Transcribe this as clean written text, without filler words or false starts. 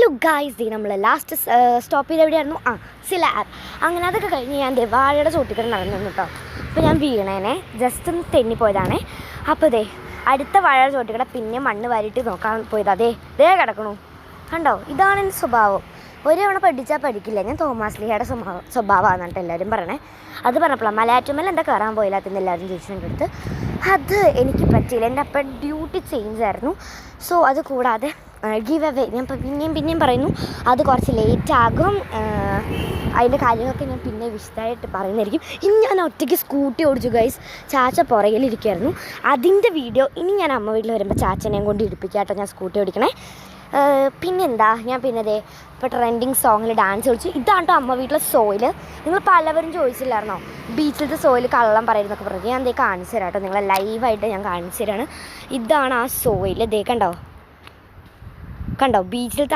Hello guys, നമ്മൾ last stop ചെയ്ത് എവിടെയായിരുന്നു? സില ആപ്പ്. അങ്ങനെ അതൊക്കെ കഴിഞ്ഞ് ഞാൻ വാഴയുടെ ചോട്ടിക്കൂടെ നടന്നു കേട്ടോ. അപ്പോൾ ഞാൻ വീണേനെ ജസ്റ്റ് ഒന്ന് തെന്നിപ്പോയതാണേ. അപ്പോൾ അടുത്ത വാഴയുടെ ചോട്ടിക്കൂടെ പിന്നെ മണ്ണ് വാരിയിട്ട് നോക്കാൻ പോയത്. ദേ കിടക്കണു കണ്ടോ. ഇതാണ് എൻ്റെ സ്വഭാവം. ഒരു തവണ പഠിച്ചാൽ പഠിക്കില്ല. ഞാൻ തോമാസ് ലീഹയുടെ സ്വഭാവമാണ് എന്നിട്ട് എല്ലാവരും പറയണേ. അത് പറഞ്ഞപ്പോഴാണ് മലയാറ്റുമേൽ എന്താ കയറാൻ പോയില്ലാത്തെന്ന് എല്ലാവരും ചോദിച്ചു എൻ്റെ അടുത്ത്. അത് എനിക്ക് പറ്റിയില്ല. എൻ്റെ അപ്പം ഡ്യൂട്ടി ചേഞ്ച് ആയിരുന്നു. സോ അത് കൂടാതെ ഗീവ് അവേ ഞാൻ പിന്നെയും പറയുന്നു, അത് കുറച്ച് ലേറ്റ് ആകും. അതിൻ്റെ കാര്യങ്ങളൊക്കെ ഞാൻ പിന്നെ വിശദമായിട്ട് പറയുന്നതായിരിക്കും. ഇനി ഞാൻ ഒറ്റയ്ക്ക് സ്കൂട്ടി ഓടിച്ചു ഗൈസ്. ചാച്ച പുറകിലിരിക്കുമായിരുന്നു. അതിൻ്റെ വീഡിയോ ഇനി ഞാൻ അമ്മ വീട്ടിൽ വരുമ്പോൾ ചാച്ചനെയും കൊണ്ട് ഇടിപ്പിക്കാട്ടോ ഞാൻ സ്കൂട്ടി ഓടിക്കണേ. പിന്നെന്താ, ഞാൻ ഇപ്പോൾ ട്രെൻഡിങ് സോങ്ങിൽ ഡാൻസ് കളിച്ചു. ഇതാണ് കേട്ടോ അമ്മ വീട്ടിലെ സോയിൽ. നിങ്ങൾ പലവരും ചോദിച്ചില്ലായിരുന്നോ ബീച്ചിലത്തെ സോയിൽ കള്ളം പറയുന്നതൊക്കെ പറഞ്ഞു. ഞാൻ കാണിച്ചു തരാം കേട്ടോ, നിങ്ങളെ ലൈവായിട്ട് ഞാൻ കാണിച്ചു തരാണ്. ഇതാണ് ആ സോയിൽ. കണ്ടോ ബീച്ചിലത്തെ